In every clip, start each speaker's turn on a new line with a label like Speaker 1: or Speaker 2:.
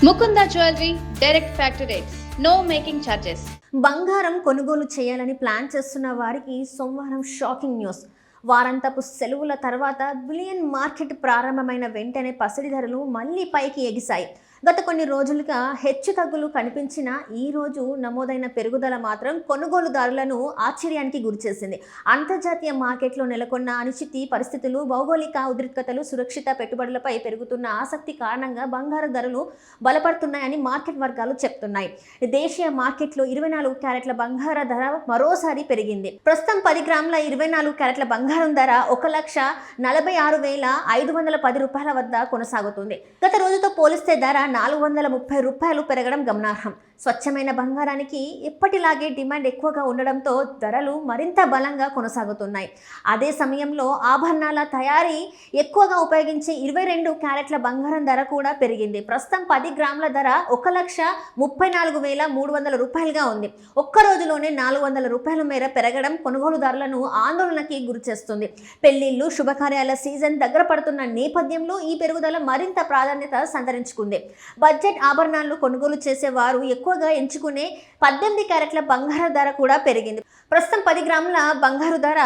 Speaker 1: Mukunda jewellery direct factory rates, no making charges.
Speaker 2: బంగారం కొనుగోలు చేయాలని ప్లాన్ చేస్తున్న వారికి సోమవారం షాకింగ్ న్యూస్. వారాంతపు సెలవుల తర్వాత బులియన్ మార్కెట్ ప్రారంభమైన వెంటనే పసిడి ధరలు మళ్లీ పైకి ఎగిశాయి. గత కొన్ని రోజులుగా హెచ్చుతగ్గులు కనిపించిన ఈ రోజు నమోదైన పెరుగుదల మాత్రం కొనుగోలుదారులను ఆశ్చర్యానికి గురిచేసింది. అంతర్జాతీయ మార్కెట్లో నెలకొన్న అనిశ్చితి పరిస్థితులు, భౌగోళిక ఉద్రిక్తతలు, సురక్షిత పెట్టుబడులపై పెరుగుతున్న ఆసక్తి కారణంగా బంగారు ధరలు బలపడుతున్నాయని మార్కెట్ వర్గాలు చెప్తున్నాయి. దేశీయ మార్కెట్లో 24 క్యారెట్ల బంగార ధర మరోసారి పెరిగింది. ప్రస్తుతం 10 గ్రాముల 24 క్యారెట్ల బంగారం ధర 1,46,510 రూపాయల వద్ద కొనసాగుతుంది. గత రోజుతో పోలిస్తే ధర 430 రూపాయలు పెరగడం గమనార్హం. స్వచ్ఛమైన బంగారానికి ఎప్పటిలాగే డిమాండ్ ఎక్కువగా ఉండడంతో ధరలు మరింత బలంగా కొనసాగుతున్నాయి. అదే సమయంలో ఆభరణాల తయారీ ఎక్కువగా ఉపయోగించే 22 క్యారెట్ల బంగారం ధర కూడా పెరిగింది. ప్రస్తుతం 10 గ్రాముల ధర 1,34,300 రూపాయలుగా ఉంది. ఒక్క రోజులోనే 400 రూపాయల మేర పెరగడం కొనుగోలుదారులను ఆందోళనకి గురిచేస్తుంది. పెళ్లిళ్లు, శుభకార్యాల సీజన్ దగ్గర పడుతున్న నేపథ్యంలో ఈ పెరుగుదల మరింత ప్రాధాన్యత సంతరించుకుంది. బడ్జెట్ ఆభరణాలను కొనుగోలు చేసేవారు ఎక్కువగా ఎంచుకునే 18 క్యారెట్ల బంగారు ధర కూడా పెరిగింది. ప్రస్తుతం 10 గ్రాముల బంగారు ధర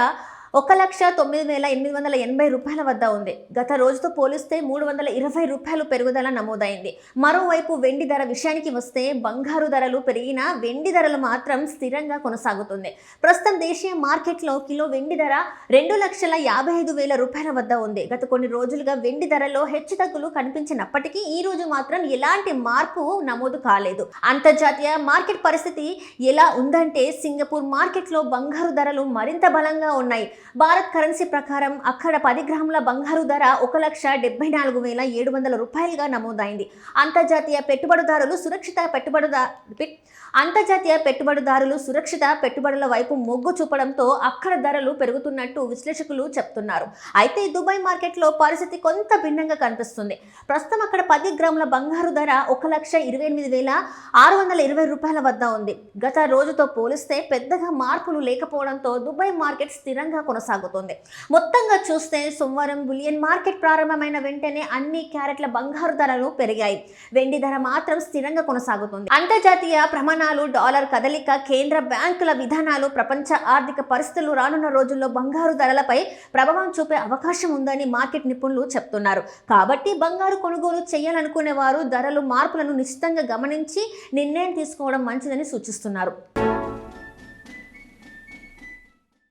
Speaker 2: 1,09,880 రూపాయల వద్ద ఉంది. గత రోజుతో పోలిస్తే 320 రూపాయలు పెరుగుదల నమోదైంది. మరోవైపు వెండి ధర విషయానికి వస్తే బంగారు ధరలు పెరిగినా వెండి ధరలు మాత్రం స్థిరంగా కొనసాగుతుంది. ప్రస్తుతం దేశీయ మార్కెట్లో కిలో వెండి ధర 2,55,000 రూపాయల వద్ద ఉంది. గత కొన్ని రోజులుగా వెండి ధరలో హెచ్చుతగ్గులు కనిపించినప్పటికీ ఈ రోజు మాత్రం ఎలాంటి మార్పు నమోదు కాలేదు. అంతర్జాతీయ మార్కెట్ పరిస్థితి ఎలా ఉందంటే, సింగపూర్ మార్కెట్లో బంగారు ధరలు మరింత బలంగా ఉన్నాయి. భారత్ కరెన్సీ ప్రకారం అక్కడ 10 గ్రాముల బంగారు ధర 1,74,700 రూపాయలుగా నమోదైంది. అంతర్జాతీయ పెట్టుబడిదారులు సురక్షిత పెట్టుబడుల వైపు మొగ్గు చూపడంతో అక్కడ ధరలు పెరుగుతున్నట్టు విశ్లేషకులు చెప్తున్నారు. అయితే దుబాయ్ మార్కెట్లో పరిస్థితి కొంత భిన్నంగా కనిపిస్తుంది. ప్రస్తుతం అక్కడ 10 గ్రాముల బంగారు ధర 1,28,620 రూపాయల వద్ద ఉంది. గత రోజుతో పోలిస్తే పెద్దగా మార్పులు లేకపోవడంతో దుబాయ్ మార్కెట్ స్థిరంగా కొనసాగుతుంది. మొత్తంగా చూస్తే సోమవారం బులియన్ మార్కెట్ ప్రారంభమైన వెంటనే అన్ని క్యారెట్ల బంగారు ధరలు పెరిగాయి. వెండి ధర మాత్రం స్థిరంగా కొనసాగుతుంది. అంతర్జాతీయ ప్రమాణాలు, డాలర్ కదలిక, కేంద్ర బ్యాంకుల విధానాలు, ప్రపంచ ఆర్థిక పరిస్థితులు రానున్న రోజుల్లో బంగారు ధరలపై ప్రభావం చూపే అవకాశం ఉందని మార్కెట్ నిపుణులు చెప్తున్నారు. కాబట్టి బంగారు కొనుగోలు చేయాలనుకునే వారు ధరలు మార్పులను నిశ్చితంగా గమనించి నిర్ణయం తీసుకోవడం మంచిదని సూచిస్తున్నారు.